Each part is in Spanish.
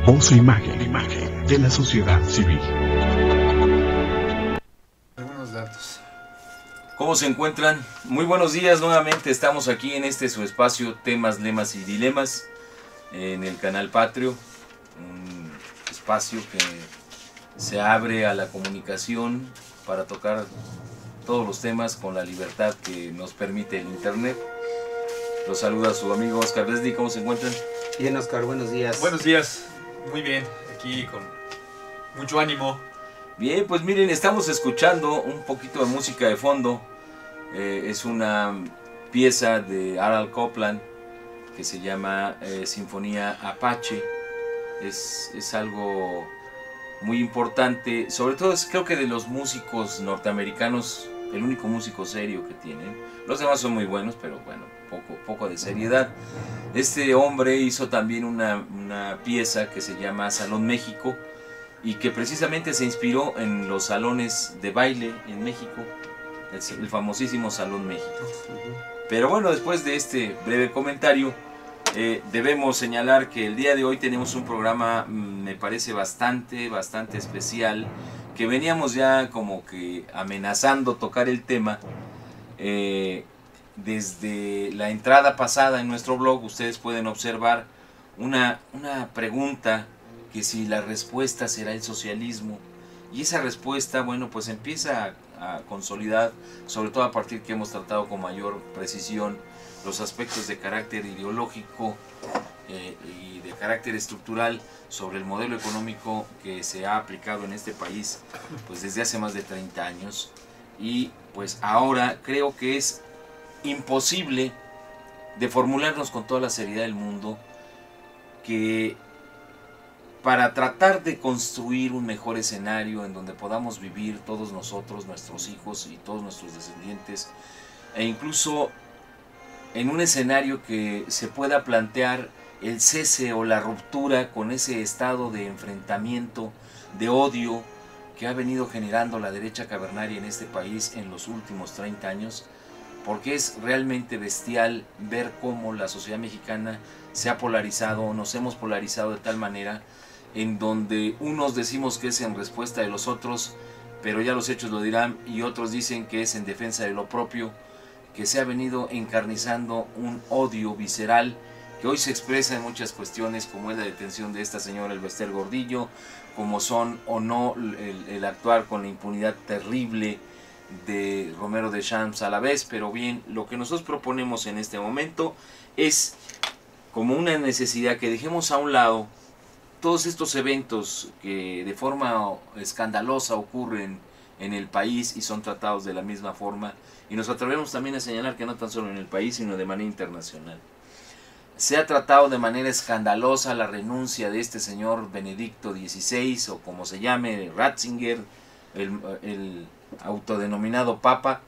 Voz e imagen de la sociedad civil. Algunos datos. ¿Cómo se encuentran? Muy buenos días nuevamente. Estamos aquí en este su espacio Temas, Lemas y Dilemas en el canal Patrio. Un espacio que se abre a la comunicación para tocar todos los temas con la libertad que nos permite el internet. Los saluda su amigo Oscar Resdi. ¿Cómo se encuentran? Bien, Oscar, buenos días. Buenos días, muy bien, aquí con mucho ánimo. Bien, pues miren, estamos escuchando un poquito de música de fondo. Es una pieza de Harold Copland que se llama Sinfonía Apache. Es algo muy importante, sobre todo creo que de los músicos norteamericanos, el único músico serio que tienen. Los demás son muy buenos, pero bueno, poco de seriedad. Este hombre hizo también una pieza que se llama Salón México y que precisamente se inspiró en los salones de baile en México, el famosísimo Salón México. Pero bueno, después de este breve comentario, debemos señalar que el día de hoy tenemos un programa, me parece bastante especial, que veníamos ya como que amenazando tocar el tema. Desde la entrada pasada en nuestro blog ustedes pueden observar una pregunta, que si la respuesta será el socialismo, y esa respuesta, bueno, pues empieza a consolidar, sobre todo a partir que hemos tratado con mayor precisión los aspectos de carácter ideológico y de carácter estructural sobre el modelo económico que se ha aplicado en este país pues desde hace más de 30 años, y pues ahora creo que es imposible de formularnos con toda la seriedad del mundo que para tratar de construir un mejor escenario en donde podamos vivir todos nosotros, nuestros hijos y todos nuestros descendientes, e incluso en un escenario que se pueda plantear el cese o la ruptura con ese estado de enfrentamiento, de odio que ha venido generando la derecha cavernaria en este país en los últimos 30 años, porque es realmente bestial ver cómo la sociedad mexicana se ha polarizado, nos hemos polarizado de tal manera en donde unos decimos que es en respuesta de los otros, pero ya los hechos lo dirán, y otros dicen que es en defensa de lo propio, que se ha venido encarnizando un odio visceral que hoy se expresa en muchas cuestiones, como es la detención de esta señora Elbester Gordillo, como son o no el actuar con la impunidad terrible de Romero Deschamps a la vez. Pero bien, lo que nosotros proponemos en este momento es como una necesidad que dejemos a un lado todos estos eventos que de forma escandalosa ocurren en el país y son tratados de la misma forma, y nos atrevemos también a señalar que no tan solo en el país sino de manera internacional. Se ha tratado de manera escandalosa la renuncia de este señor Benedicto XVI, o como se llame, Ratzinger, el autodenominado Papa,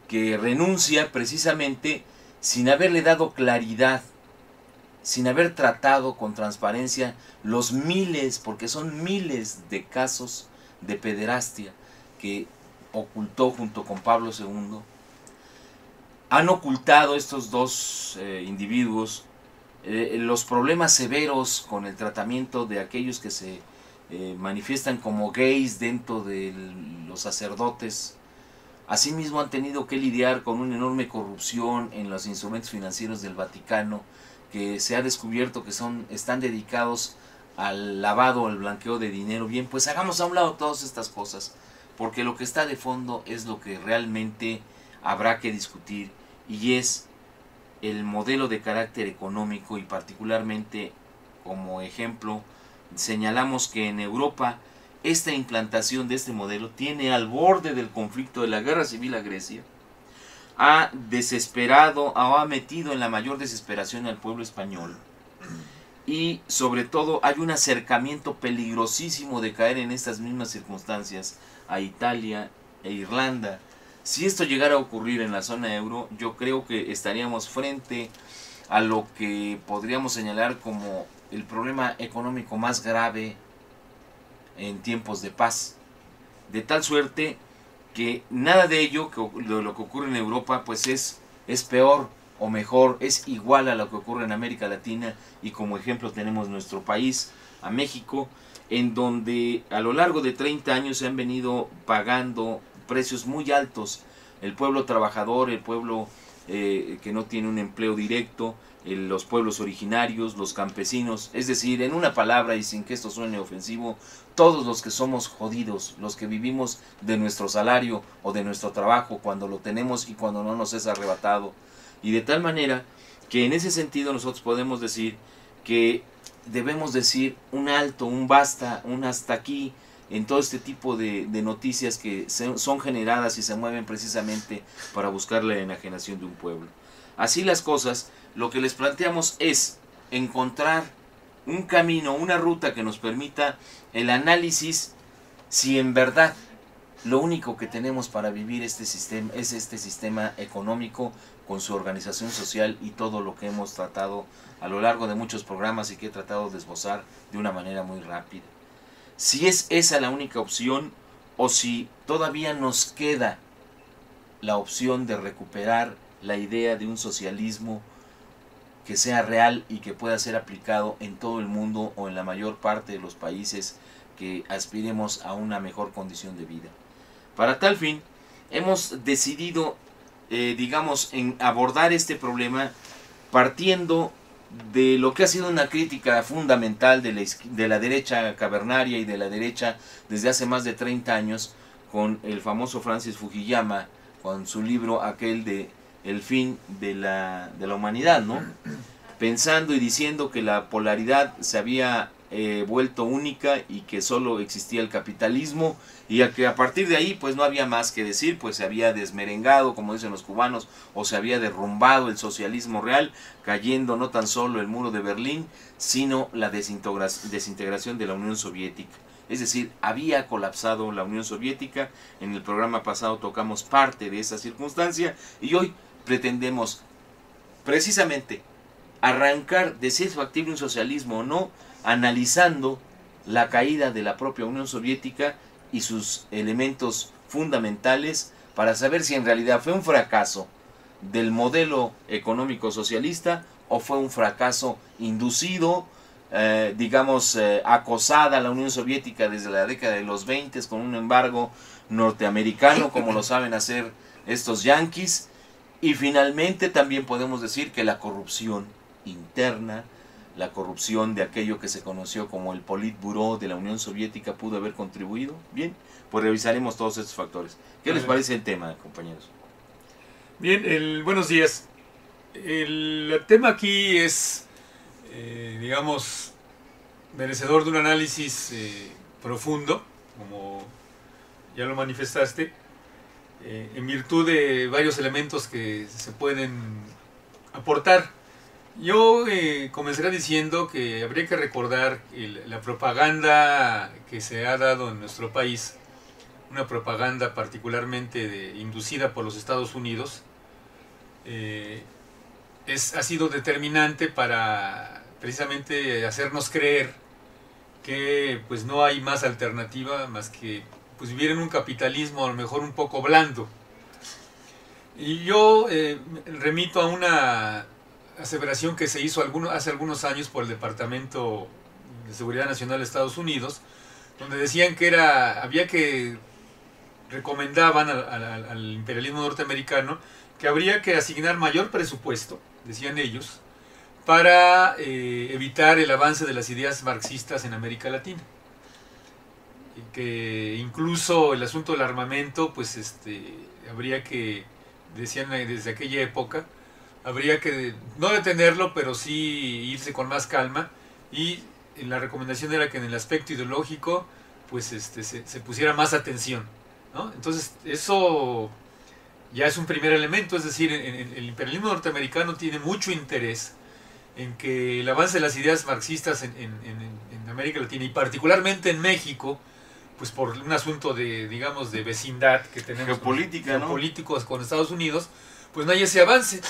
que renuncia precisamente sin haberle dado claridad, sin haber tratado con transparencia los miles, porque son miles de casos de pederastia que ocultó junto con Pablo II. Han ocultado estos dos individuos los problemas severos con el tratamiento de aquellos que se manifiestan como gays dentro de los sacerdotes. Asimismo han tenido que lidiar con una enorme corrupción en los instrumentos financieros del Vaticano, que se ha descubierto que están dedicados al lavado, al blanqueo de dinero. Bien, pues hagamos a un lado todas estas cosas, porque lo que está de fondo es lo que realmente habrá que discutir, y es el modelo de carácter económico, y particularmente como ejemplo señalamos que en Europa esta implantación de este modelo tiene al borde del conflicto de la guerra civil a Grecia, ha desesperado o ha metido en la mayor desesperación al pueblo español, y sobre todo hay un acercamiento peligrosísimo de caer en estas mismas circunstancias a Italia e Irlanda. Si esto llegara a ocurrir en la zona euro, yo creo que estaríamos frente a lo que podríamos señalar como el problema económico más grave en tiempos de paz, de tal suerte que nada de ello, lo que ocurre en Europa, pues es peor o mejor, es igual a lo que ocurre en América Latina, y como ejemplo tenemos nuestro país, a México, en donde a lo largo de 30 años se han venido pagando precios muy altos. El pueblo trabajador, el pueblo que no tiene un empleo directo, los pueblos originarios, los campesinos, es decir, en una palabra y sin que esto suene ofensivo, todos los que somos jodidos, los que vivimos de nuestro salario o de nuestro trabajo cuando lo tenemos y cuando no nos es arrebatado. Y de tal manera que en ese sentido nosotros podemos decir que debemos decir un alto, un basta, un hasta aquí en todo este tipo de noticias que son generadas y se mueven precisamente para buscar la enajenación de un pueblo. Así las cosas, lo que les planteamos es encontrar un camino, una ruta que nos permita el análisis si en verdad lo único que tenemos para vivir este sistema es este sistema económico con su organización social y todo lo que hemos tratado a lo largo de muchos programas y que he tratado de esbozar de una manera muy rápida. Si es esa la única opción o si todavía nos queda la opción de recuperar la idea de un socialismo que sea real y que pueda ser aplicado en todo el mundo o en la mayor parte de los países que aspiremos a una mejor condición de vida. Para tal fin, hemos decidido, digamos, en abordar este problema partiendo de lo que ha sido una crítica fundamental de la derecha cavernaria y de la derecha desde hace más de 30 años, con el famoso Francis Fukuyama, con su libro aquel de El fin de la humanidad, ¿no? Pensando y diciendo que la polaridad se había vuelto única y que solo existía el capitalismo y que a partir de ahí pues no había más que decir, pues se había desmerengado, como dicen los cubanos, o se había derrumbado el socialismo real, cayendo no tan solo el muro de Berlín, sino la desintegración de la Unión Soviética. Es decir, había colapsado la Unión Soviética. En el programa pasado tocamos parte de esa circunstancia y hoy pretendemos precisamente arrancar de si es factible un socialismo o no, analizando la caída de la propia Unión Soviética y sus elementos fundamentales para saber si en realidad fue un fracaso del modelo económico socialista o fue un fracaso inducido, acosada a la Unión Soviética desde la década de los 20 con un embargo norteamericano, como lo saben hacer estos yanquis. Y finalmente también podemos decir que la corrupción interna, la corrupción de aquello que se conoció como el Politburó de la Unión Soviética pudo haber contribuido. Bien, pues revisaremos todos estos factores. ¿Qué les parece el tema, compañeros? Bien, buenos días. El tema aquí es, digamos, merecedor de un análisis profundo, como ya lo manifestaste, en virtud de varios elementos que se pueden aportar. Yo comenzaré diciendo que habría que recordar la propaganda que se ha dado en nuestro país, una propaganda particularmente inducida por los Estados Unidos, ha sido determinante para precisamente hacernos creer que pues no hay más alternativa más que pues vivir en un capitalismo a lo mejor un poco blando. Y yo remito a una aseveración que se hizo hace algunos años por el Departamento de Seguridad Nacional de Estados Unidos, donde decían que recomendaban al imperialismo norteamericano que habría que asignar mayor presupuesto, decían ellos, para evitar el avance de las ideas marxistas en América Latina. Y que incluso el asunto del armamento, pues habría que, decían desde aquella época, habría que no detenerlo, pero sí irse con más calma, y la recomendación era que en el aspecto ideológico pues se pusiera más atención, ¿no? Entonces eso ya es un primer elemento, es decir, el imperialismo norteamericano tiene mucho interés en que el avance de las ideas marxistas en América Latina y particularmente en México, pues por un asunto de, digamos, de vecindad que tenemos geopolíticos con Estados Unidos, pues no hay ese avance.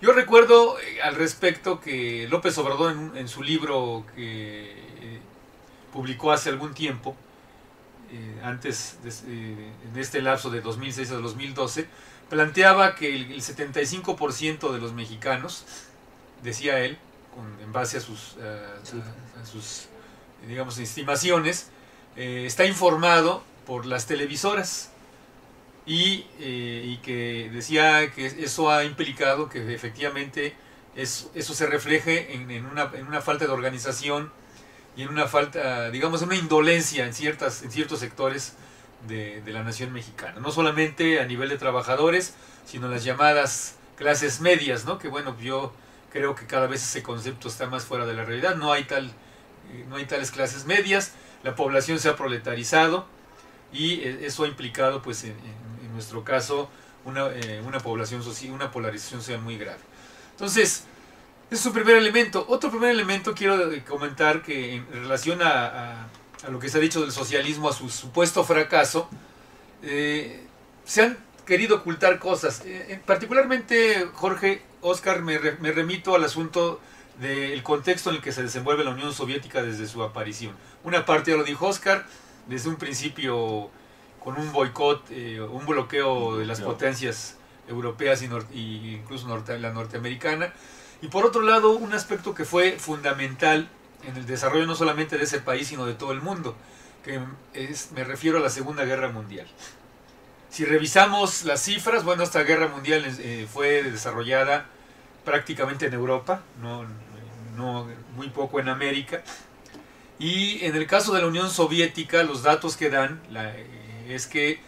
Yo recuerdo al respecto que López Obrador en su libro que publicó hace algún tiempo, antes de este lapso de 2006 a 2012, planteaba que el 75% de los mexicanos, decía él, en base a sus digamos, estimaciones, está informado por las televisoras y que decía que eso ha implicado que efectivamente eso se refleje en una falta de organización y en una falta, digamos, una indolencia en ciertos sectores de la nación mexicana, no solamente a nivel de trabajadores, sino las llamadas clases medias, ¿no? Que bueno, yo creo que cada vez ese concepto está más fuera de la realidad, no hay tales clases medias, la población se ha proletarizado y eso ha implicado, pues en nuestro caso, una población social, una polarización social muy grave. Entonces, ese es su primer elemento. Otro primer elemento quiero comentar que en relación a lo que se ha dicho del socialismo, a su supuesto fracaso, se han querido ocultar cosas. Particularmente, Jorge, Oscar, me remito al asunto del contexto en el que se desenvuelve la Unión Soviética desde su aparición. Una parte, ya lo dijo Oscar, desde un principio con un boicot, un bloqueo de las potencias europeas y incluso la norteamericana. Y por otro lado, un aspecto que fue fundamental en el desarrollo no solamente de ese país, sino de todo el mundo, que me refiero a la Segunda Guerra Mundial. Si revisamos las cifras, bueno, esta guerra mundial fue desarrollada prácticamente en Europa, no muy poco en América. Y en el caso de la Unión Soviética, los datos que dan es que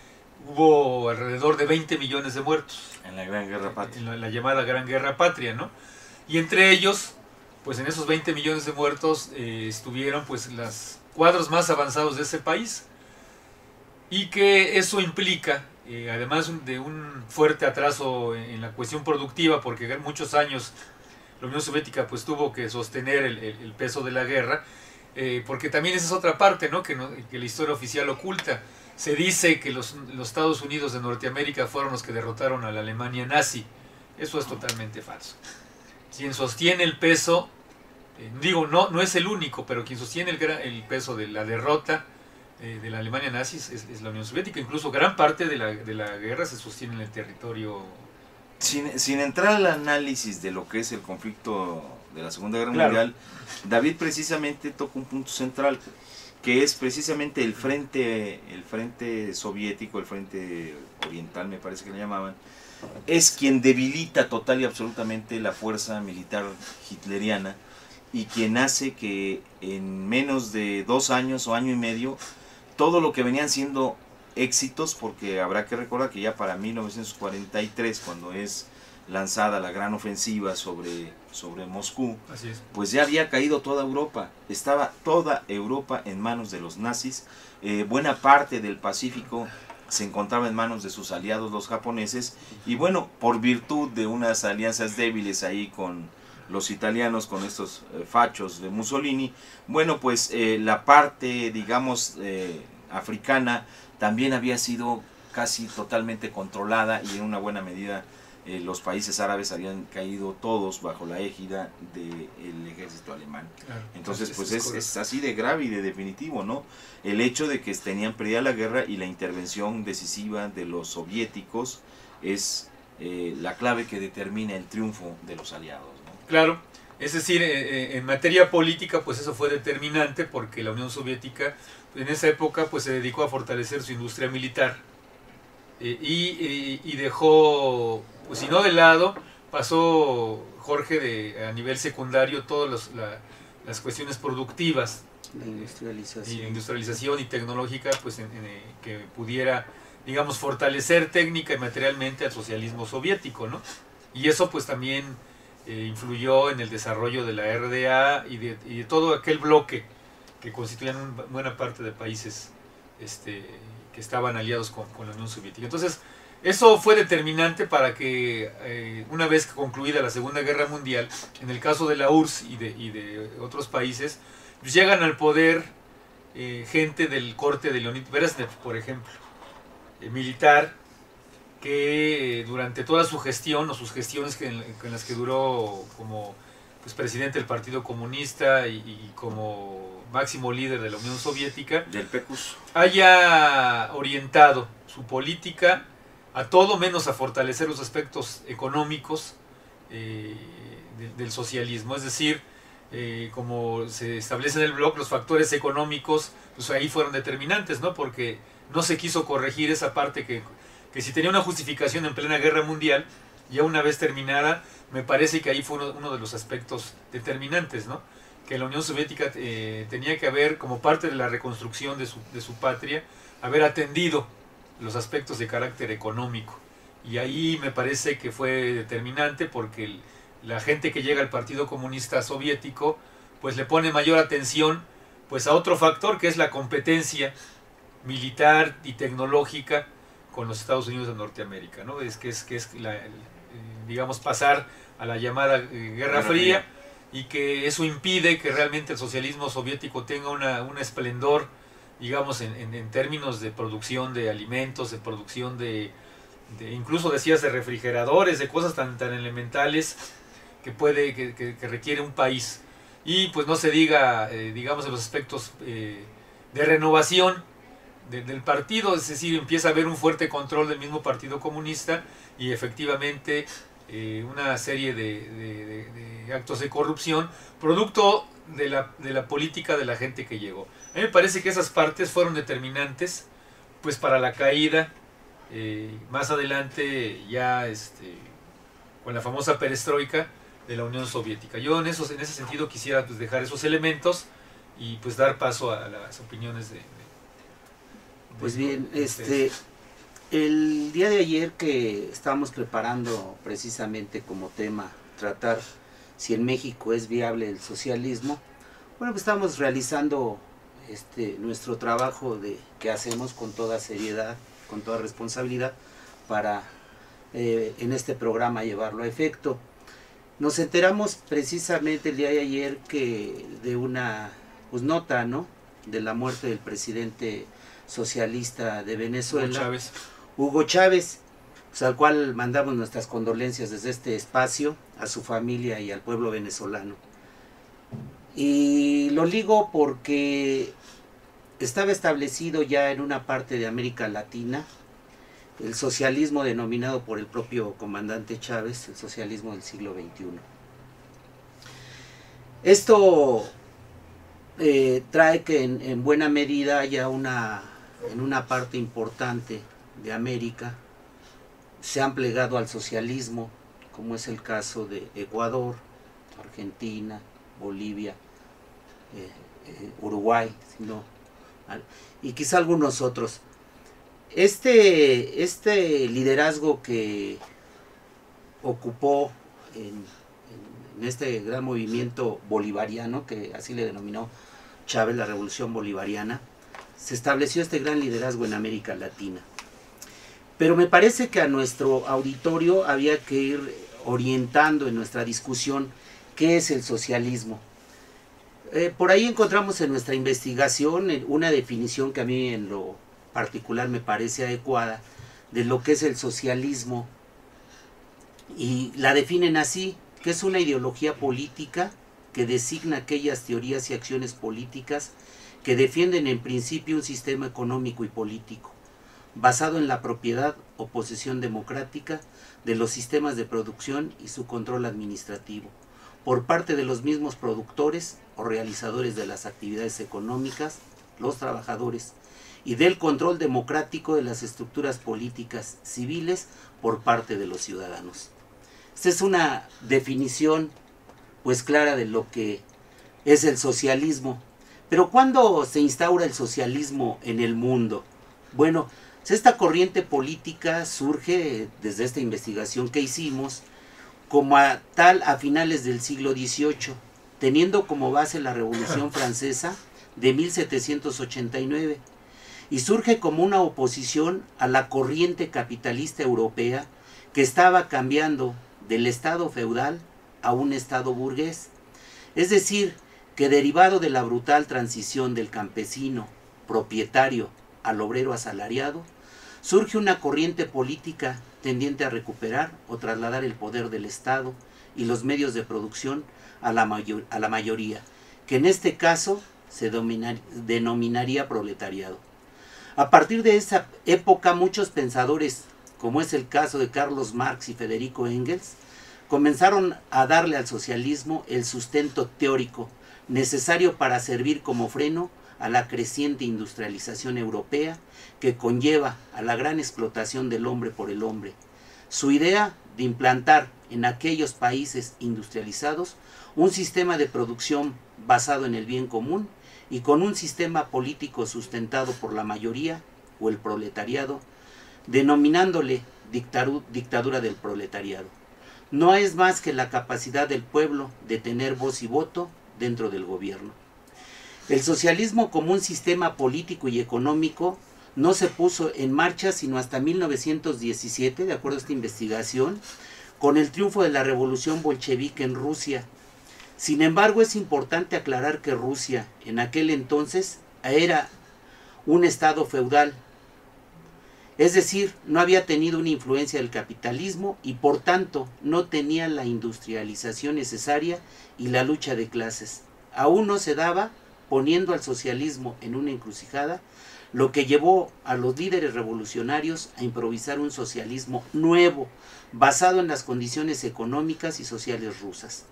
hubo alrededor de 20 millones de muertos. En la Gran Guerra Patria. En la llamada Gran Guerra Patria, ¿no? Y entre ellos, pues en esos 20 millones de muertos estuvieron pues los cuadros más avanzados de ese país. Y que eso implica, además de un fuerte atraso en la cuestión productiva, porque muchos años la Unión Soviética pues tuvo que sostener el peso de la guerra, porque también esa es otra parte, ¿no? Que la historia oficial oculta. Se dice que los Estados Unidos de Norteamérica fueron los que derrotaron a la Alemania nazi. Eso es totalmente falso. Quien sostiene el peso, no es el único, pero quien sostiene el peso de la derrota de la Alemania nazi es la Unión Soviética. Incluso gran parte de la guerra se sostiene en el territorio. Sin entrar al análisis de lo que es el conflicto de la Segunda Guerra Claro. Mundial, David precisamente toca un punto central, que es precisamente el frente soviético, el frente oriental me parece que le llamaban, es quien debilita total y absolutamente la fuerza militar hitleriana y quien hace que en menos de 2 años o año y medio todo lo que venían siendo éxitos, porque habrá que recordar que ya para 1943, cuando es lanzada la gran ofensiva sobre Moscú, Así es. pues ya había caído toda Europa, estaba toda Europa en manos de los nazis, buena parte del Pacífico se encontraba en manos de sus aliados los japoneses, y bueno, por virtud de unas alianzas débiles ahí con los italianos, con estos fachos de Mussolini, bueno, pues la parte, digamos, africana también había sido casi totalmente controlada, y en una buena medida los países árabes habían caído todos bajo la égida del ejército alemán. Claro. Entonces, pues es así de grave y de definitivo, ¿no? El hecho de que tenían perdida la guerra y la intervención decisiva de los soviéticos es la clave que determina el triunfo de los aliados, ¿no? Claro, es decir, en materia política, pues eso fue determinante, porque la Unión Soviética en esa época pues se dedicó a fortalecer su industria militar y dejó, pues si no de lado, pasó, Jorge, a nivel secundario todas las cuestiones productivas, La industrialización. industrialización y tecnológica, pues que pudiera, digamos, fortalecer técnica y materialmente al socialismo soviético, ¿no? Y eso pues también influyó en el desarrollo de la RDA y de todo aquel bloque que constituían buena parte de países que estaban aliados con la Unión Soviética. Entonces, eso fue determinante para que una vez concluida la Segunda Guerra Mundial, en el caso de la URSS y de otros países, pues llegan al poder gente del corte de Leonid Brezhnev, por ejemplo, militar, que durante toda su gestión o sus gestiones en las que duró como pues, presidente del Partido Comunista y como máximo líder de la Unión Soviética, Del PECUS. haya orientado su política a todo menos a fortalecer los aspectos económicos del socialismo. Es decir, como se establece en el blog, los factores económicos, pues ahí fueron determinantes, ¿no? Porque no se quiso corregir esa parte que si tenía una justificación en plena guerra mundial, ya una vez terminada, me parece que ahí fue uno de los aspectos determinantes, ¿no? Que la Unión Soviética tenía que haber, como parte de la reconstrucción de su patria, haber atendido los aspectos de carácter económico. Y ahí me parece que fue determinante porque la gente que llega al Partido Comunista Soviético pues le pone mayor atención pues a otro factor, que es la competencia militar y tecnológica con los Estados Unidos de Norteamérica, ¿no? Digamos, pasar a la llamada Guerra Fría, y que eso impide que realmente el socialismo soviético tenga un esplendor, digamos, en términos de producción de alimentos, de producción incluso decías de refrigeradores, de cosas tan elementales que requiere un país. Y pues no se diga, digamos, en los aspectos de renovación del partido, es decir, empieza a haber un fuerte control del mismo Partido Comunista y efectivamente una serie de actos de corrupción, producto de la política de la gente que llegó. A mí me parece que esas partes fueron determinantes pues para la caída, más adelante ya con la famosa perestroika de la Unión Soviética. Yo en ese sentido quisiera pues dejar esos elementos y pues dar paso a las opiniones de pues bien, el día de ayer que estábamos preparando precisamente como tema tratar si en México es viable el socialismo, bueno, pues estamos realizando nuestro trabajo que hacemos con toda seriedad, con toda responsabilidad para en este programa llevarlo a efecto. Nos enteramos precisamente el día de ayer que de una nota, ¿no?, de la muerte del presidente socialista de Venezuela, Hugo Chávez, pues, al cual mandamos nuestras condolencias desde este espacio a su familia y al pueblo venezolano. Y lo ligo porque estaba establecido ya en una parte de América Latina el socialismo denominado por el propio comandante Chávez, el socialismo del siglo XXI. Esto trae que en buena medida haya en una parte importante de América se han plegado al socialismo, como es el caso de Ecuador, Argentina, Bolivia, Uruguay, y quizá algunos otros. Este liderazgo que ocupó en este gran movimiento bolivariano, que así le denominó Chávez, la Revolución Bolivariana, se estableció este gran liderazgo en América Latina. Pero me parece que a nuestro auditorio había que ir orientando en nuestra discusión qué es el socialismo. Por ahí encontramos en nuestra investigación una definición que a mí en lo particular me parece adecuada de lo que es el socialismo, y la definen así, que es una ideología política que designa aquellas teorías y acciones políticas que defienden en principio un sistema económico y político basado en la propiedad o posesión democrática de los sistemas de producción y su control administrativo por parte de los mismos productores o realizadores de las actividades económicas, los trabajadores, y del control democrático de las estructuras políticas civiles por parte de los ciudadanos. Esta es una definición pues clara de lo que es el socialismo. Pero ¿cuándo se instaura el socialismo en el mundo? Bueno, esta corriente política surge desde esta investigación que hicimos como tal a finales del siglo XVIII, teniendo como base la Revolución Francesa de 1789, y surge como una oposición a la corriente capitalista europea que estaba cambiando del estado feudal a un estado burgués. Es decir, que derivado de la brutal transición del campesino propietario al obrero asalariado, surge una corriente política tendiente a recuperar o trasladar el poder del Estado y los medios de producción a la mayoría, que en este caso se denominaría proletariado. A partir de esa época, muchos pensadores como es el caso de Carlos Marx y Federico Engels, comenzaron a darle al socialismo el sustento teórico necesario para servir como freno a la creciente industrialización europea que conlleva a la gran explotación del hombre por el hombre. Su idea de implantar en aquellos países industrializados un sistema de producción basado en el bien común y con un sistema político sustentado por la mayoría o el proletariado, denominándole dictadura del proletariado. No es más que la capacidad del pueblo de tener voz y voto dentro del gobierno. El socialismo como un sistema político y económico no se puso en marcha sino hasta 1917, de acuerdo a esta investigación, con el triunfo de la revolución bolchevique en Rusia. Sin embargo, es importante aclarar que Rusia en aquel entonces era un estado feudal, es decir, no había tenido una influencia del capitalismo y por tanto no tenía la industrialización necesaria y la lucha de clases. Aún no se daba, poniendo al socialismo en una encrucijada, lo que llevó a los líderes revolucionarios a improvisar un socialismo nuevo, basado en las condiciones económicas y sociales rusas.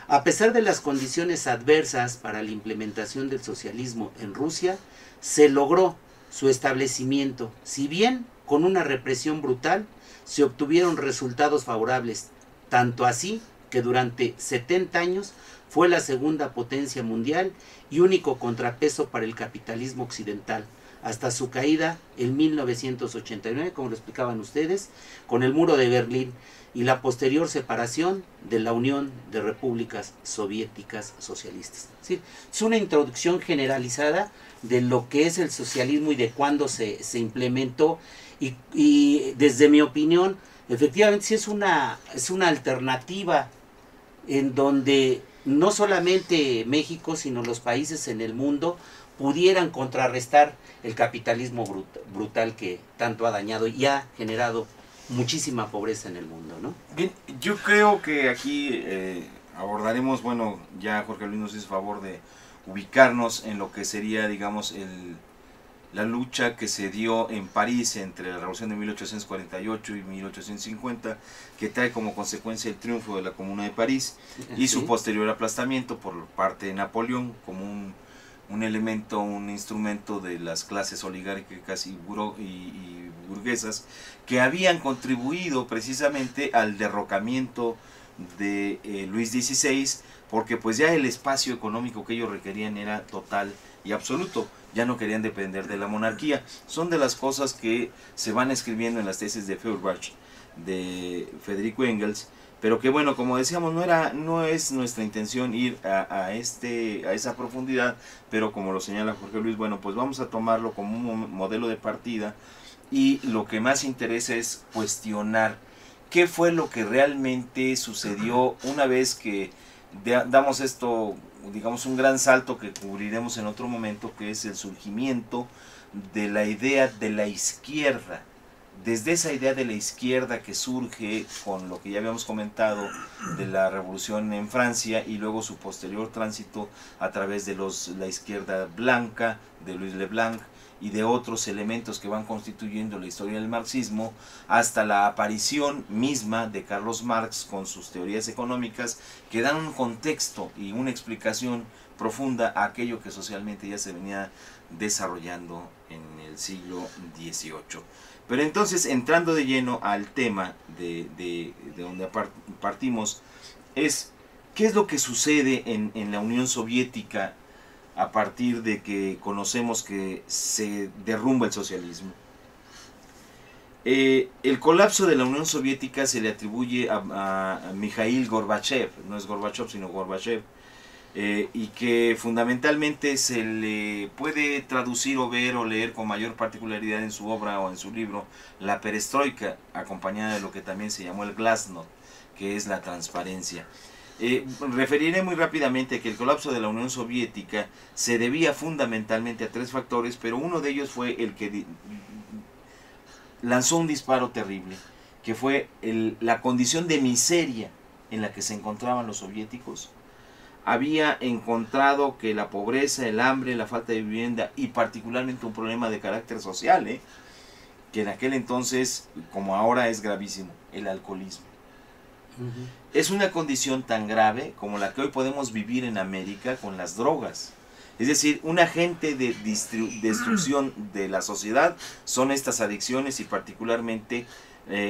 A pesar de las condiciones adversas para la implementación del socialismo en Rusia, se logró su establecimiento, si bien con una represión brutal, se obtuvieron resultados favorables, tanto así que durante 70 años fue la segunda potencia mundial y único contrapeso para el capitalismo occidental, hasta su caída en 1989, como lo explicaban ustedes, con el muro de Berlín y la posterior separación de la Unión de Repúblicas Soviéticas Socialistas. ¿Sí? Es una introducción generalizada de lo que es el socialismo y de cuándo se implementó y desde mi opinión, efectivamente sí es una alternativa en donde no solamente México, sino los países en el mundo pudieran contrarrestar el capitalismo brutal que tanto ha dañado y ha generado muchísima pobreza en el mundo, ¿no? Bien, yo creo que aquí abordaremos, bueno, ya Jorge Luis nos hizo favor de ubicarnos en lo que sería, digamos, la lucha que se dio en París entre la Revolución de 1848 y 1850, que trae como consecuencia el triunfo de la Comuna de París y su posterior aplastamiento por parte de Napoleón como un elemento, un instrumento de las clases oligárquicas y burguesas que habían contribuido precisamente al derrocamiento de Luis XVI, porque pues ya el espacio económico que ellos requerían era total y absoluto, ya no querían depender de la monarquía. Son de las cosas que se van escribiendo en las tesis de Feuerbach, de Federico Engels, pero que bueno, como decíamos, no es nuestra intención ir a esa profundidad, pero como lo señala Jorge Luis, bueno, pues vamos a tomarlo como un modelo de partida y lo que más interesa es cuestionar qué fue lo que realmente sucedió una vez que damos esto, digamos, un gran salto que cubriremos en otro momento, que es el surgimiento de la idea de la izquierda. Desde esa idea de la izquierda que surge con lo que ya habíamos comentado de la revolución en Francia y luego su posterior tránsito a través de la izquierda blanca de Louis Leblanc y de otros elementos que van constituyendo la historia del marxismo, hasta la aparición misma de Carlos Marx con sus teorías económicas que dan un contexto y una explicación profunda a aquello que socialmente ya se venía desarrollando en el siglo XVIII. Pero entonces, entrando de lleno al tema de donde partimos, es ¿qué es lo que sucede en la Unión Soviética a partir de que conocemos que se derrumba el socialismo? El colapso de la Unión Soviética se le atribuye a Mikhail Gorbachev, no es Gorbachev sino Gorbachev, y que fundamentalmente se le puede traducir o ver o leer con mayor particularidad en su obra o en su libro La Perestroika, acompañada de lo que también se llamó el Glasnost, que es la transparencia. Referiré muy rápidamente que el colapso de la Unión Soviética se debía fundamentalmente a tres factores, pero uno de ellos fue el que lanzó un disparo terrible, que fue la condición de miseria en la que se encontraban los soviéticos. Había encontrado que la pobreza, el hambre, la falta de vivienda y particularmente un problema de carácter social, que en aquel entonces, como ahora, es gravísimo, el alcoholismo. Es una condición tan grave como la que hoy podemos vivir en América con las drogas. Es decir, un agente de destrucción de la sociedad son estas adicciones y particularmente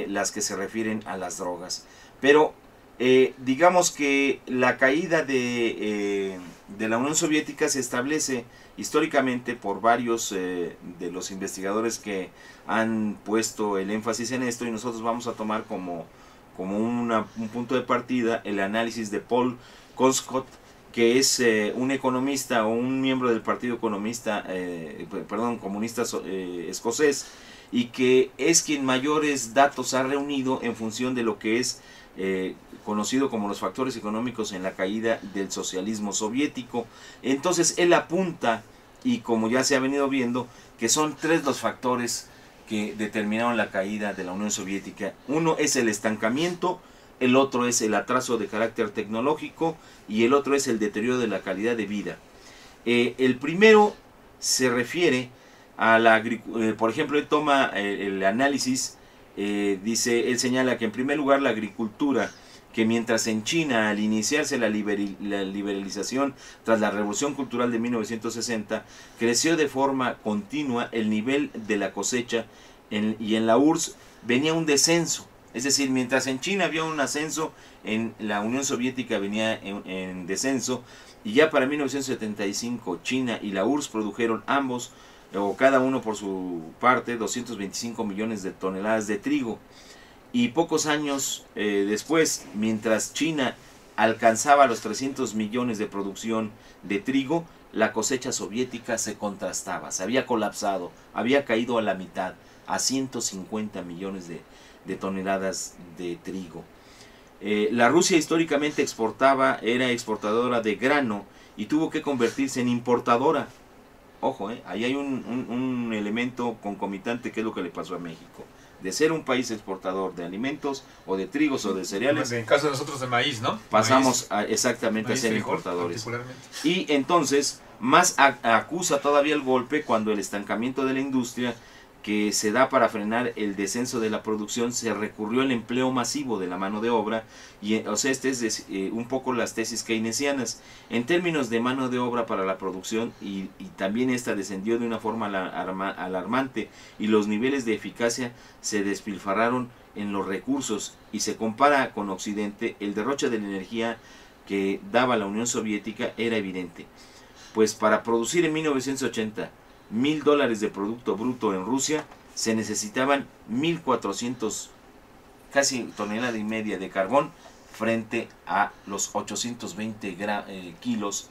las que se refieren a las drogas. Pero digamos que la caída de la Unión Soviética se establece históricamente por varios de los investigadores que han puesto el énfasis en esto, y nosotros vamos a tomar como un punto de partida el análisis de Paul Colescott, que es un economista o un miembro del Partido Comunista escocés, y que es quien mayores datos ha reunido en función de lo que es conocido como los factores económicos en la caída del socialismo soviético. Entonces él apunta, y como ya se ha venido viendo, que son tres los factores que determinaron la caída de la Unión Soviética. Uno es el estancamiento, el otro es el atraso de carácter tecnológico y el otro es el deterioro de la calidad de vida. El primero se refiere a la agricultura. Por ejemplo, él toma el análisis, él señala que en primer lugar la agricultura, que mientras en China, al iniciarse la liberalización tras la Revolución Cultural de 1960, creció de forma continua el nivel de la cosecha, y en la URSS venía un descenso. Es decir, mientras en China había un ascenso, en la Unión Soviética venía en descenso, y ya para 1975 China y la URSS produjeron ambos, o cada uno por su parte, 225 millones de toneladas de trigo. Y pocos años después, mientras China alcanzaba los 300 millones de producción de trigo, la cosecha soviética se contrastaba, se había colapsado, había caído a la mitad, a 150 millones de toneladas de trigo. La Rusia históricamente era exportadora de grano y tuvo que convertirse en importadora. Ojo, ahí hay un elemento concomitante que es lo que le pasó a México. De ser un país exportador de alimentos o de trigos o de cereales, en el caso de nosotros de maíz, ¿no? Pasamos exactamente a ser importadores. Y entonces más acusa todavía el golpe cuando el estancamiento de la industria, que se da para frenar el descenso de la producción, se recurrió al empleo masivo de la mano de obra. Y o sea, este es un poco las tesis keynesianas en términos de mano de obra para la producción, y también esta descendió de una forma alarmante, y los niveles de eficacia se despilfarraron en los recursos, y se compara con Occidente. El derroche de la energía que daba la Unión Soviética era evidente, pues para producir en 1980 $1,000 de producto bruto en Rusia se necesitaban 1.400, casi tonelada y media de carbón, frente a los 820 kilos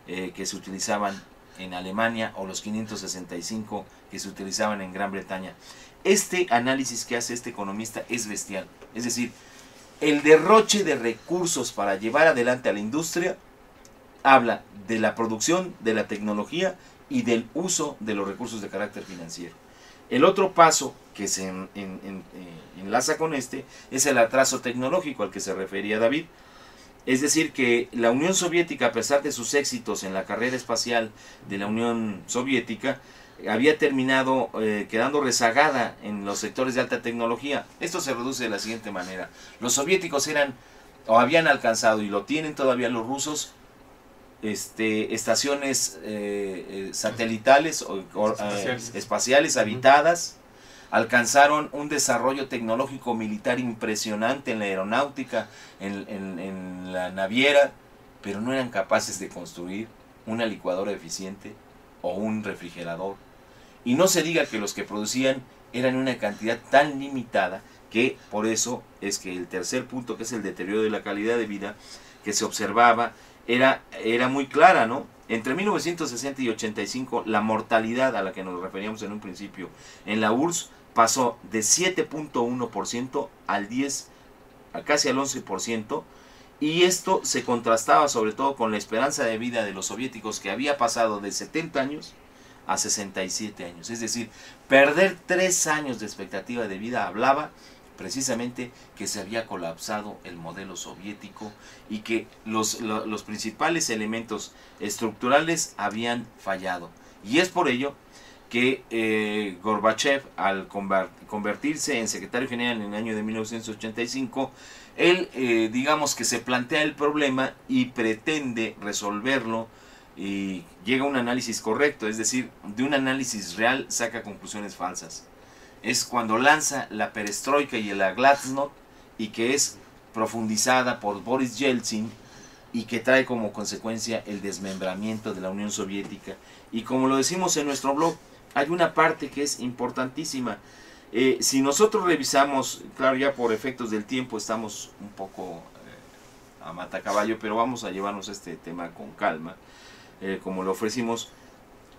que se utilizaban en Alemania, o los 565 que se utilizaban en Gran Bretaña. Este análisis que hace este economista es bestial. Es decir, el derroche de recursos para llevar adelante a la industria habla de la producción, de la tecnología y del uso de los recursos de carácter financiero. El otro paso que se enlaza con este es el atraso tecnológico al que se refería David. Es decir, que la Unión Soviética, a pesar de sus éxitos en la carrera espacial de la Unión Soviética, había terminado quedando rezagada en los sectores de alta tecnología. Esto se reduce de la siguiente manera: los soviéticos habían alcanzado, y lo tienen todavía los rusos, estaciones satelitales o espaciales habitadas. Alcanzaron un desarrollo tecnológico militar impresionante en la aeronáutica, en la naviera, pero no eran capaces de construir una licuadora eficiente o un refrigerador. Y no se diga que los que producían eran una cantidad tan limitada, que por eso es que el tercer punto, que es el deterioro de la calidad de vida que se observaba, era muy clara, ¿no? Entre 1960 y 85, la mortalidad a la que nos referíamos en un principio en la URSS pasó de 7.1% al 10%, casi al 11%, y esto se contrastaba sobre todo con la esperanza de vida de los soviéticos, que había pasado de 70 años a 67 años. Es decir, perder 3 años de expectativa de vida hablaba precisamente que se había colapsado el modelo soviético y que los principales elementos estructurales habían fallado. Y es por ello que Gorbachev, al convertirse en secretario general en el año de 1985, él digamos que se plantea el problema y pretende resolverlo y llega a un análisis correcto, es decir, de un análisis real saca conclusiones falsas. Es cuando lanza la perestroika y la glasnost, y que es profundizada por Boris Yeltsin y que trae como consecuencia el desmembramiento de la Unión Soviética. Y como lo decimos en nuestro blog, hay una parte que es importantísima. Si nosotros revisamos, claro, ya por efectos del tiempo estamos un poco a matacaballo, pero vamos a llevarnos este tema con calma, como lo ofrecimos.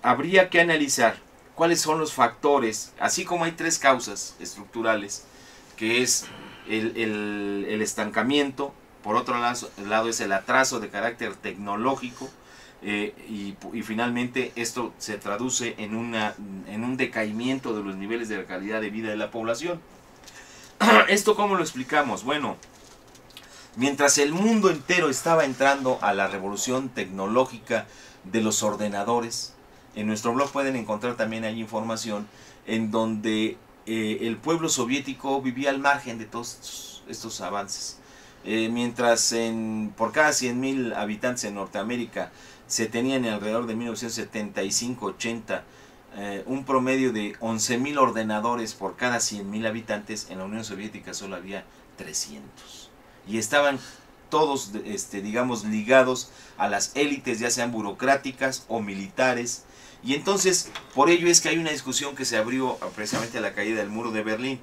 Habría que analizar cuáles son los factores, así como hay 3 causas estructurales, que es el estancamiento, por otro lado es el atraso de carácter tecnológico, y finalmente esto se traduce en un decaimiento de los niveles de la calidad de vida de la población. ¿Esto cómo lo explicamos? Bueno, mientras el mundo entero estaba entrando a la revolución tecnológica de los ordenadores, en nuestro blog pueden encontrar también hay información en donde el pueblo soviético vivía al margen de todos estos avances. Mientras por cada 100.000 habitantes en Norteamérica se tenían alrededor de 1975-80 un promedio de 11.000 ordenadores por cada 100.000 habitantes, en la Unión Soviética solo había 300. Y estaban todos, digamos, ligados a las élites, ya sean burocráticas o militares. Y entonces, por ello es que hay una discusión que se abrió precisamente a la caída del muro de Berlín.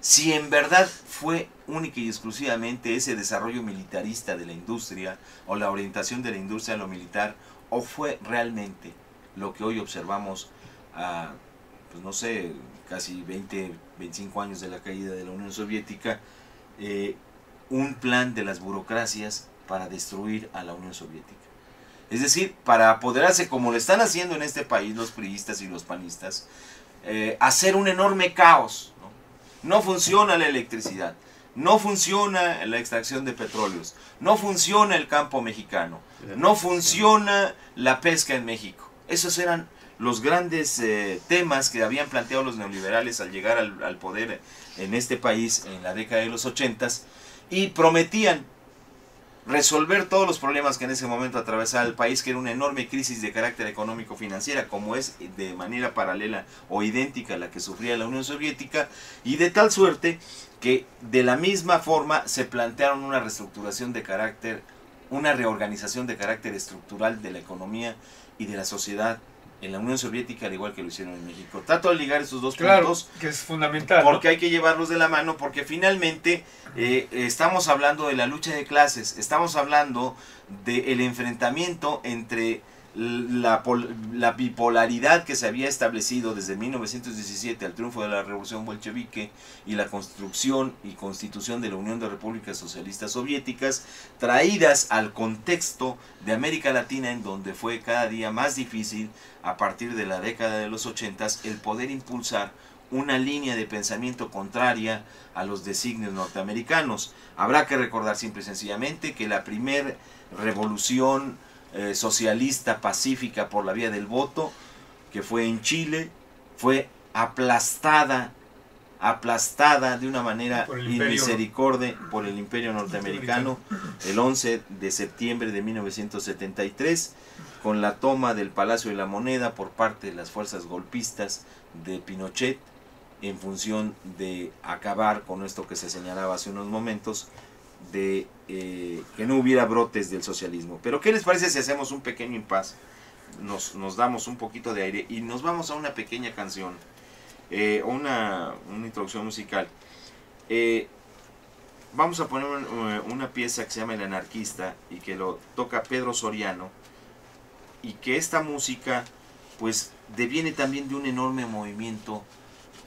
Si en verdad fue única y exclusivamente ese desarrollo militarista de la industria, o la orientación de la industria a lo militar, o fue realmente lo que hoy observamos a, pues no sé, casi 25 años de la caída de la Unión Soviética, un plan de las burocracias para destruir a la Unión Soviética. Es decir, para apoderarse, como lo están haciendo en este país los priistas y los panistas, hacer un enorme caos. No funciona la electricidad, no funciona la extracción de petróleos, no funciona el campo mexicano, no funciona la pesca en México. Esos eran los grandes temas que habían planteado los neoliberales al llegar al poder en este país en la década de los 80s, y prometían resolver todos los problemas que en ese momento atravesaba el país, que era una enorme crisis de carácter económico-financiera, como es de manera paralela o idéntica a la que sufría la Unión Soviética, y de tal suerte que de la misma forma se plantearon una reestructuración de carácter, una reorganización de carácter estructural de la economía y de la sociedad en la Unión Soviética, al igual que lo hicieron en México. Trato de ligar esos dos puntos, que es fundamental, porque hay que llevarlos de la mano, porque finalmente estamos hablando de la lucha de clases, estamos hablando del enfrentamiento entre la bipolaridad que se había establecido desde 1917 al triunfo de la Revolución Bolchevique y la construcción y constitución de la Unión de Repúblicas Socialistas Soviéticas, traídas al contexto de América Latina, en donde fue cada día más difícil, a partir de la década de los 80s, el poder impulsar una línea de pensamiento contraria a los designios norteamericanos. Habrá que recordar simple y sencillamente que la primer revolución socialista pacífica por la vía del voto, que fue en Chile, fue aplastada de una manera inmisericordia por el imperio norteamericano el 11 de septiembre de 1973, con la toma del Palacio de la Moneda por parte de las fuerzas golpistas de Pinochet, en función de acabar con esto que se señalaba hace unos momentos, de que no hubiera brotes del socialismo. Pero ¿qué les parece si hacemos un pequeño impasse? Nos damos un poquito de aire y nos vamos a una pequeña canción, una introducción musical. Vamos a poner una pieza que se llama El Anarquista y que lo toca Pedro Soriano, y que esta música pues deviene también de un enorme movimiento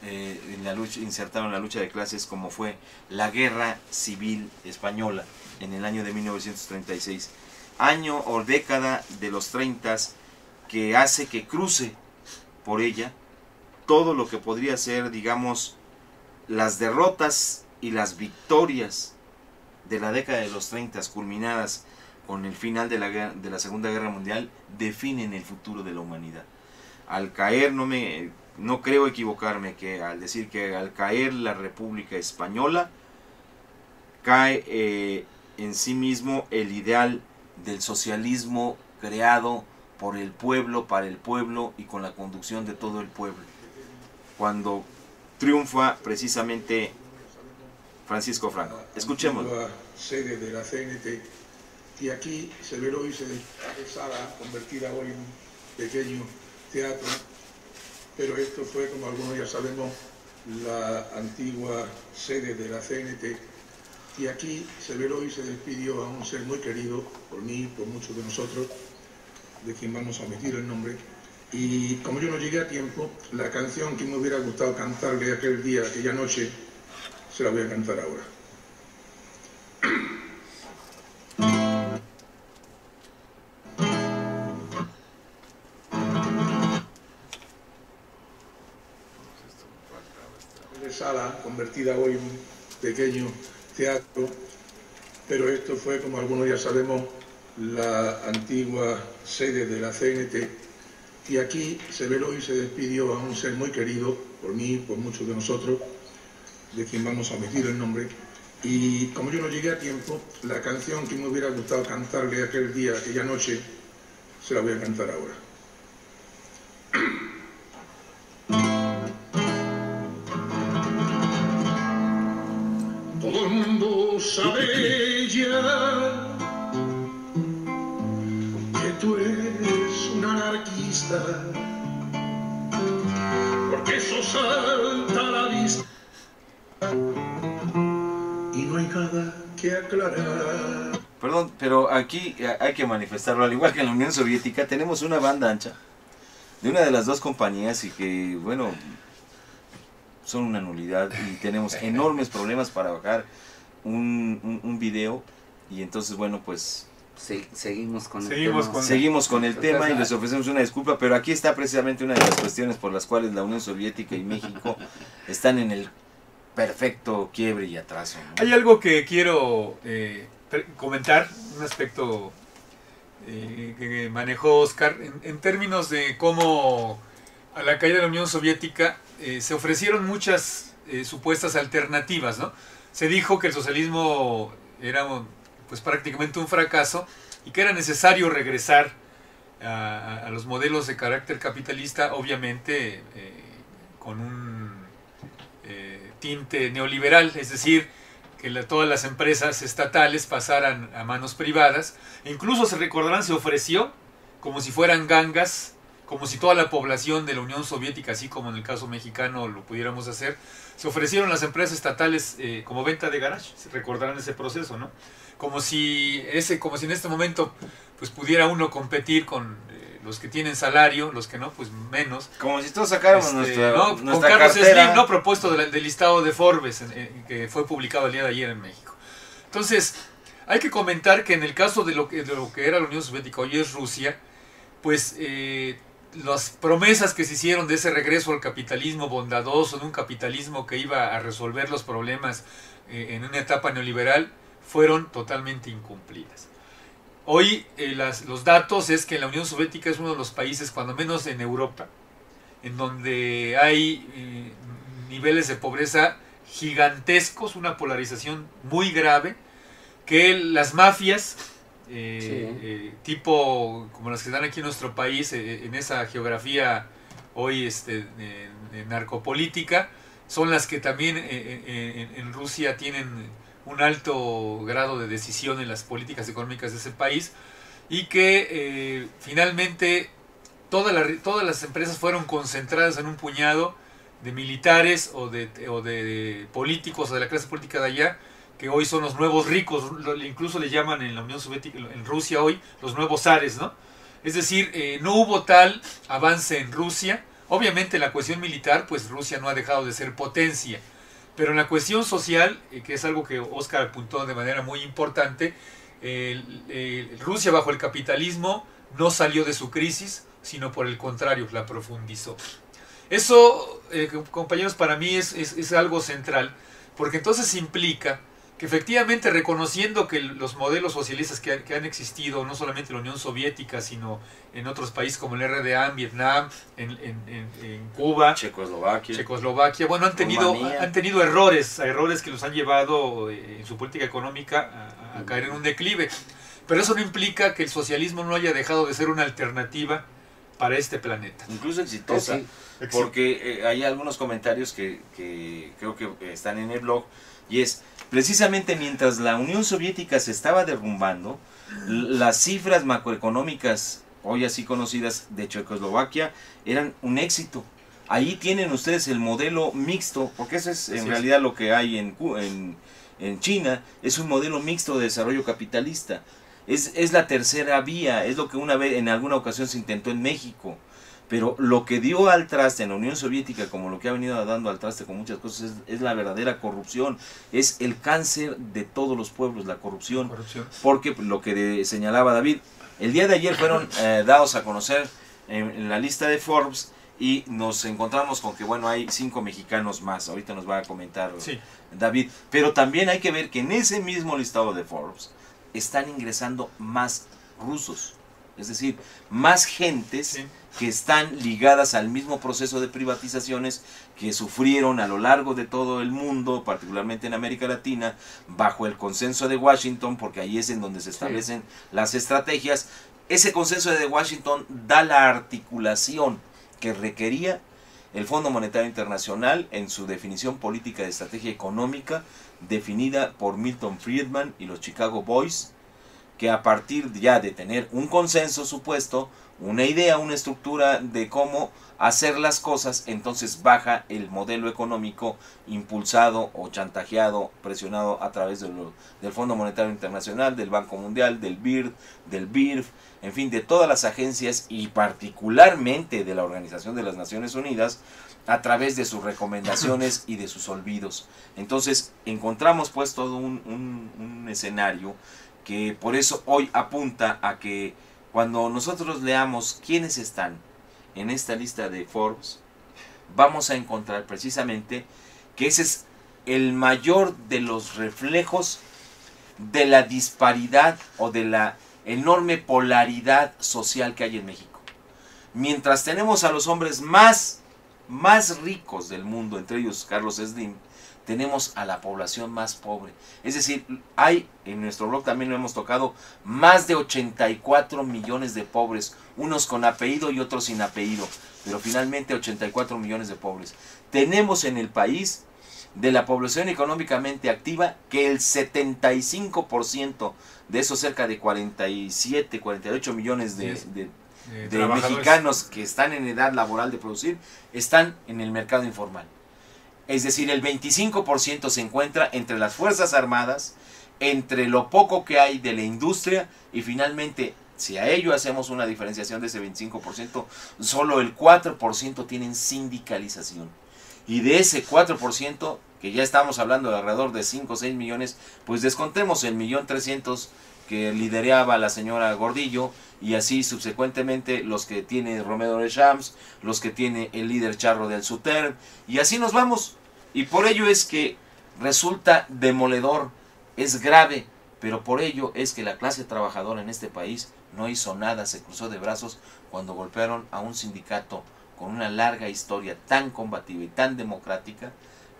en la lucha, insertado en la lucha de clases, como fue la Guerra Civil Española en el año de 1936, año o década de los 30, que hace que cruce por ella todo lo que podría ser, digamos, las derrotas y las victorias de la década de los 30, culminadas con el final de la Segunda Guerra Mundial, definen el futuro de la humanidad. al caer, no creo equivocarme que al decir que al caer la República Española, cae en sí mismo el ideal del socialismo creado por el pueblo, para el pueblo y con la conducción de todo el pueblo. Cuando triunfa precisamente Francisco Franco. Escuchemos. Sede de la CNT, y aquí se ve hoy sala convertida hoy en un pequeño teatro, pero esto fue, como algunos ya sabemos, la antigua sede de la CNT, y aquí se ve hoy se despidió a un ser muy querido por mí, por muchos de nosotros, de quien vamos a omitir el nombre. Y como yo no llegué a tiempo, la canción que me hubiera gustado cantarle aquel día, aquella noche, se la voy a cantar ahora. De sala, convertida hoy en un pequeño teatro, pero esto fue, como algunos ya sabemos, la antigua sede de la CNT, y aquí se ve hoy se despidió a un ser muy querido por mí, por muchos de nosotros, de quien vamos a omitir el nombre. Y como yo no llegué a tiempo, la canción que me hubiera gustado cantarle aquel día, aquella noche, se la voy a cantar ahora. Todo el mundo sabe ya que tú eres un anarquista, porque eso salta a la vista y no hay nada que aclarar. Perdón, pero aquí hay que manifestarlo, al igual que en la Unión Soviética, tenemos una banda ancha de una de las dos compañías y que, bueno, son una nulidad y tenemos enormes problemas para bajar un video, y entonces, bueno, pues seguimos con el tema y les ofrecemos una disculpa, pero aquí está precisamente una de las cuestiones por las cuales la Unión Soviética y México están en el perfecto quiebre y atraso, ¿no? Hay algo que quiero comentar, un aspecto que manejó Oscar, en términos de cómo a la caída de la Unión Soviética se ofrecieron muchas supuestas alternativas, ¿no? Se dijo que el socialismo era pues prácticamente un fracaso y que era necesario regresar a los modelos de carácter capitalista, obviamente con un tinte neoliberal, es decir, que todas las empresas estatales pasaran a manos privadas. E incluso, se recordarán, se ofreció como si fueran gangas, como si toda la población de la Unión Soviética, así como en el caso mexicano lo pudiéramos hacer, se ofrecieron las empresas estatales como venta de garage. Se recordarán ese proceso, ¿no? Como si en este momento pues pudiera uno competir con los que tienen salario, los que no, pues menos. Como si todos sacáramos nuestra con Carlos cartera. Slim, ¿no? Propuesto del listado de Forbes, que fue publicado el día de ayer en México. Entonces, hay que comentar que en el caso de lo que era la Unión Soviética, hoy es Rusia, pues las promesas que se hicieron de ese regreso al capitalismo bondadoso, de un capitalismo que iba a resolver los problemas en una etapa neoliberal, fueron totalmente incumplidas. Hoy los datos es que la Unión Soviética es uno de los países, cuando menos en Europa, en donde hay niveles de pobreza gigantescos, una polarización muy grave, que las mafias, tipo como las que están aquí en nuestro país, en esa geografía hoy narcopolítica, son las que también en Rusia tienen un alto grado de decisión en las políticas económicas de ese país, y que finalmente todas las empresas fueron concentradas en un puñado de militares o de políticos o de la clase política de allá, que hoy son los nuevos ricos, incluso le llaman en la Unión Soviética, en Rusia hoy, los nuevos zares, ¿no? Es decir, no hubo tal avance en Rusia. Obviamente en la cuestión militar, pues Rusia no ha dejado de ser potencia, pero en la cuestión social, que es algo que Oscar apuntó de manera muy importante, Rusia bajo el capitalismo no salió de su crisis, sino por el contrario, la profundizó. Eso, compañeros, para mí es algo central, porque entonces implica que efectivamente, reconociendo que los modelos socialistas que han existido, no solamente en la Unión Soviética, sino en otros países como el RDA, en Vietnam, en Cuba, Checoslovaquia, bueno, han tenido errores que los han llevado en su política económica a caer en un declive. Pero eso no implica que el socialismo no haya dejado de ser una alternativa para este planeta. Incluso exitosa, porque hay algunos comentarios que creo que están en el blog, y es, precisamente mientras la Unión Soviética se estaba derrumbando, las cifras macroeconómicas, hoy así conocidas, de Checoslovaquia, eran un éxito. Ahí tienen ustedes el modelo mixto, porque eso es en realidad lo que hay en China, es un modelo mixto de desarrollo capitalista. Es la tercera vía, es lo que una vez, en alguna ocasión se intentó en México. Pero lo que dio al traste en la Unión Soviética, como lo que ha venido dando al traste con muchas cosas, es la verdadera corrupción. Es el cáncer de todos los pueblos, la corrupción. Porque lo que señalaba David, el día de ayer fueron dados a conocer en la lista de Forbes, y nos encontramos con que, bueno, hay 5 mexicanos más. Ahorita nos va a comentar David. Pero también hay que ver que en ese mismo listado de Forbes están ingresando más rusos. Es decir, más gentes que están ligadas al mismo proceso de privatizaciones que sufrieron a lo largo de todo el mundo, particularmente en América Latina, bajo el consenso de Washington, porque ahí es en donde se establecen las estrategias. Ese consenso de Washington da la articulación que requería el Fondo Monetario Internacional en su definición política de estrategia económica, definida por Milton Friedman y los Chicago Boys, que a partir ya de tener un consenso supuesto, una idea, una estructura de cómo hacer las cosas, entonces baja el modelo económico impulsado o chantajeado, presionado a través del Fondo Monetario Internacional, del Banco Mundial, del BIRD, del BIRF, en fin, de todas las agencias y particularmente de la Organización de las Naciones Unidas, a través de sus recomendaciones y de sus olvidos. Entonces encontramos pues todo un escenario que por eso hoy apunta a que cuando nosotros leamos quiénes están en esta lista de Forbes, vamos a encontrar precisamente que ese es el mayor de los reflejos de la disparidad o de la enorme polaridad social que hay en México. Mientras tenemos a los hombres más ricos del mundo, entre ellos Carlos Slim, tenemos a la población más pobre. Es decir, hay, en nuestro blog también lo hemos tocado, más de 84 millones de pobres, unos con apellido y otros sin apellido, pero finalmente 84 millones de pobres. Tenemos en el país, de la población económicamente activa, que el 75% de esos cerca de 47, 48 millones de mexicanos que están en edad laboral de producir, están en el mercado informal. Es decir, el 25% se encuentra entre las Fuerzas Armadas, entre lo poco que hay de la industria, y finalmente, si a ello hacemos una diferenciación de ese 25%, solo el 4% tienen sindicalización. Y de ese 4%, que ya estamos hablando de alrededor de 5 o 6 millones, pues descontemos el 1.300.000 que lideraba la señora Gordillo, y así subsecuentemente los que tiene Romero de Champs, los que tiene el líder charro del SUTERM, y así nos vamos. Y por ello es que resulta demoledor, es grave, pero por ello es que la clase trabajadora en este país no hizo nada, se cruzó de brazos cuando golpearon a un sindicato con una larga historia tan combativa y tan democrática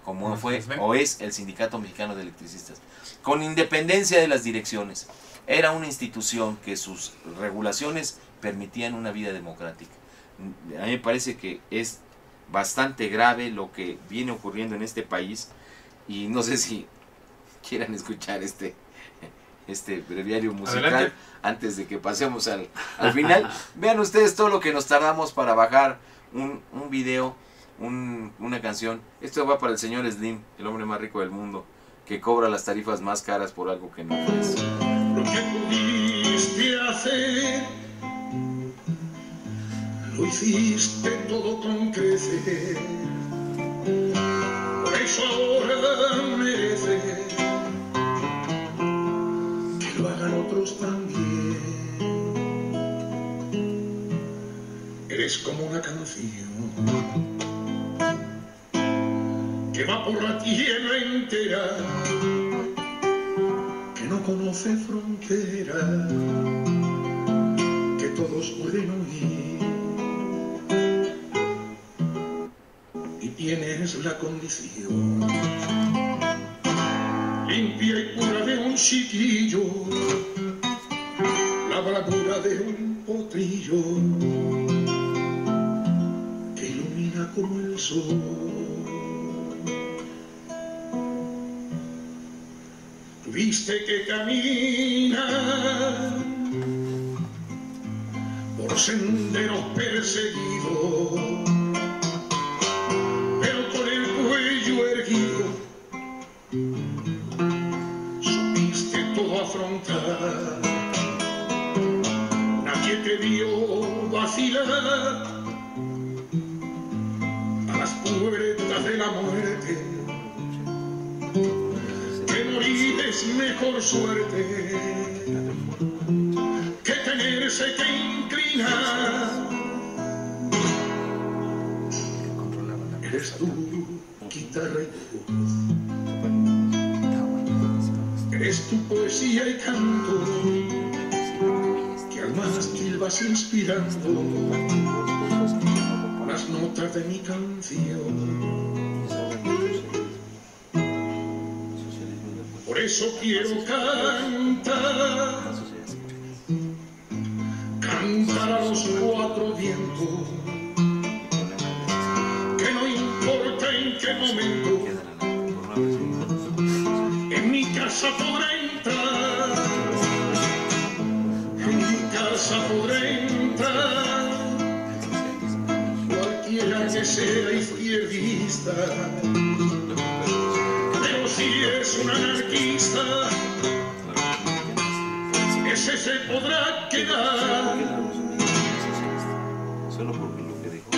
como fue o es el Sindicato Mexicano de Electricistas, con independencia de las direcciones. Era una institución que sus regulaciones permitían una vida democrática. A mí me parece que es bastante grave lo que viene ocurriendo en este país, y no sé si quieran escuchar este breviario musical. Adelante. Antes de que pasemos al final. Vean ustedes todo lo que nos tardamos para bajar un video, una canción. Esto va para el señor Slim, el hombre más rico del mundo, que cobra las tarifas más caras por algo que no ofrece. Lo que pudiste hacer, lo hiciste todo con crecer. Por eso ahora mereces que lo hagan otros también. Eres como una canción que va por la tierra entera, no conoce frontera, que todos pueden oír, y tienes la condición limpia y pura de un chiquillo, la bravura de un potrillo que ilumina como el sol. Tuviste que caminar por senderos perseguidos, pero con el cuello erguido supiste todo afrontar. Nadie te vio vacilar a las puertas de la muerte. Que morir es mejor suerte que tenerse que inclinar. Eres tú, guitarra y voz, eres tu poesía y canto, que al mástil vas inspirando las notas de mi canción. Por eso quiero cantar, cantar a los cuatro vientos, que no importa en qué momento, en mi casa podrá entrar, en mi casa podrá entrar, cualquiera que sea izquierdista. Si es un anarquista, ese se podrá quedar. Solo porque lo que dijo.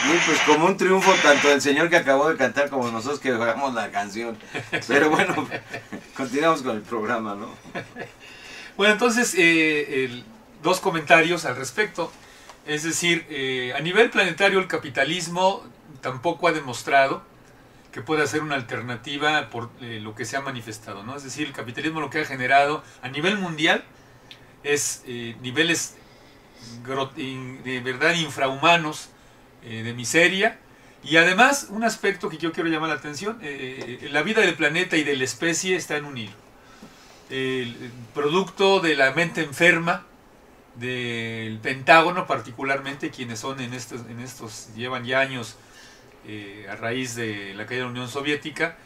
Bien, pues como un triunfo tanto del señor que acabó de cantar como nosotros que hagamos la canción. Pero bueno, continuamos con el programa, ¿no? Bueno, entonces, dos comentarios al respecto. Es decir, a nivel planetario el capitalismo tampoco ha demostrado que pueda ser una alternativa por lo que se ha manifestado, ¿no? Es decir, el capitalismo lo que ha generado a nivel mundial es niveles de verdad infrahumanos de miseria, y además un aspecto que yo quiero llamar la atención, la vida del planeta y de la especie está en un hilo. El producto de la mente enferma del Pentágono, particularmente quienes son en estos llevan ya años a raíz de la caída de la Unión Soviética,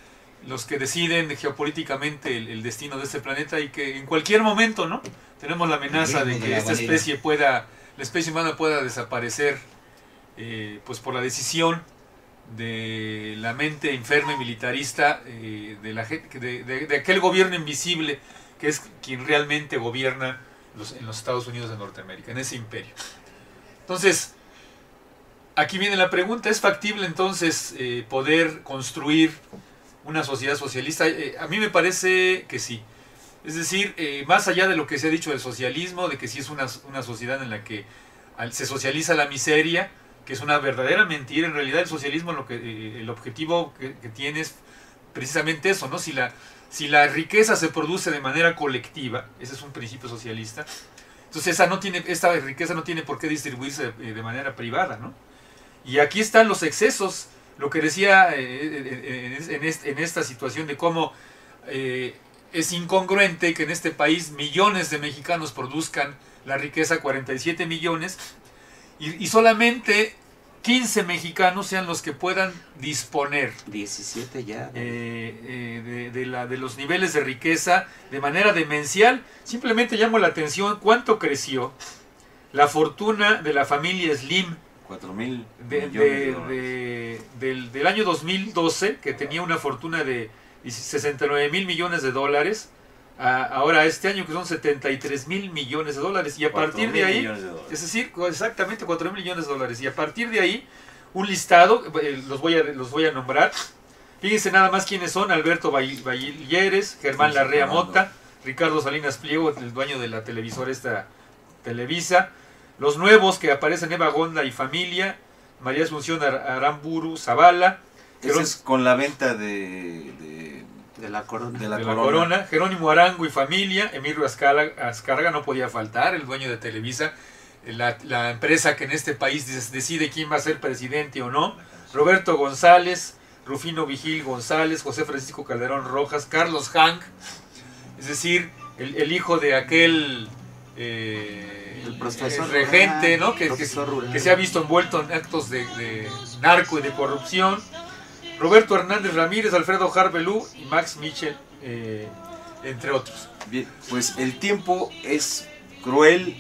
los que deciden geopolíticamente el destino de este planeta, y que en cualquier momento, ¿no?, tenemos la amenaza de que esta especie la especie humana pueda desaparecer, pues por la decisión de la mente enferma y militarista de aquel gobierno invisible que es quien realmente gobierna en los Estados Unidos de Norteamérica, en ese imperio. Entonces, aquí viene la pregunta: ¿es factible entonces poder construir una sociedad socialista? A mí me parece que sí. Es decir, más allá de lo que se ha dicho del socialismo, de que sí es una sociedad en la que se socializa la miseria, que es una verdadera mentira. En realidad el socialismo el objetivo que tiene es precisamente eso, ¿no? Si la riqueza se produce de manera colectiva, ese es un principio socialista, entonces esta riqueza no tiene por qué distribuirse de manera privada, ¿no? Y aquí están los excesos, lo que decía en esta situación de cómo es incongruente que en este país millones de mexicanos produzcan la riqueza, 47 millones, y solamente 15 mexicanos sean los que puedan disponer 17 ya de los niveles de riqueza de manera demencial. Simplemente llamo la atención cuánto creció la fortuna de la familia Slim 4,000 del año 2012, que tenía una fortuna de 69 mil millones de dólares, ahora este año que son 73 mil millones de dólares, y a partir de ahí, es decir, exactamente 4 mil millones de dólares, y a partir de ahí un listado, los voy a nombrar. Fíjense nada más quiénes son: Alberto Ballilleres, Germán Larrea Mota, Ricardo Salinas Pliego, el dueño de la televisora Televisa. Los nuevos que aparecen: Eva Gonda y familia, María Asunción Aramburu Zavala, Ese es con la venta de la corona. de la de la corona. corona. Jerónimo Arango y familia. Emilio Azcárraga no podía faltar, el dueño de Televisa, la empresa que en este país decide quién va a ser presidente o no. Roberto González, Rufino Vigil González, José Francisco Calderón Rojas, Carlos Hank, es decir, el hijo de aquel el profesor regente, rural, ¿no? Que se ha visto envuelto en actos de narco y de corrupción. Roberto Hernández Ramírez, Alfredo Jarbelú y Max Michel, entre otros. Bien, pues el tiempo es cruel,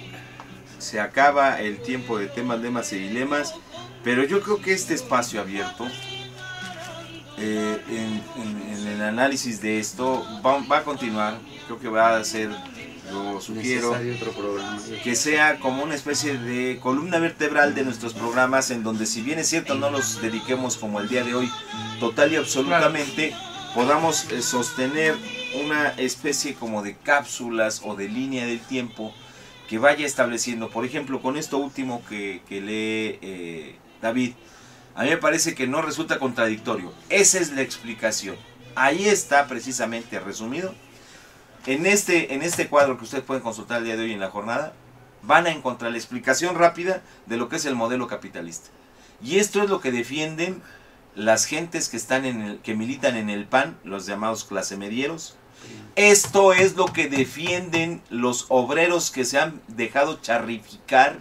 se acaba el tiempo de temas, lemas y dilemas, pero yo creo que este espacio abierto, en el análisis de esto, va a continuar. Creo que va a ser, lo sugiero, otro programa, que sea como una especie de columna vertebral de nuestros programas, en donde, si bien es cierto no los dediquemos como el día de hoy total y absolutamente, podamos sostener una especie como de cápsulas o de línea del tiempo que vaya estableciendo. Por ejemplo, con esto último que lee David, a mí me parece que no resulta contradictorio. Esa es la explicación. Ahí está precisamente resumido. En este cuadro que ustedes pueden consultar el día de hoy en la jornada, van a encontrar la explicación rápida de lo que es el modelo capitalista. Y esto es lo que defienden las gentes que militan en el PAN, los llamados clase medieros. Esto es lo que defienden los obreros que se han dejado charrificar.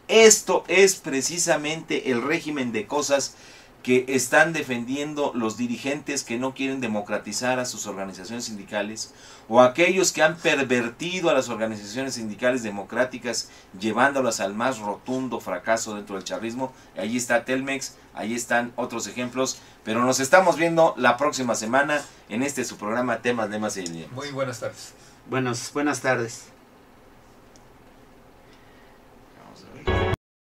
Esto es precisamente el régimen de cosas que están defendiendo los dirigentes que no quieren democratizar a sus organizaciones sindicales, o aquellos que han pervertido a las organizaciones sindicales democráticas, llevándolas al más rotundo fracaso dentro del charrismo. Ahí está Telmex, ahí están otros ejemplos, pero nos estamos viendo la próxima semana en su programa Temas, Lemas y Dilemas. Muy buenas tardes. Buenas tardes.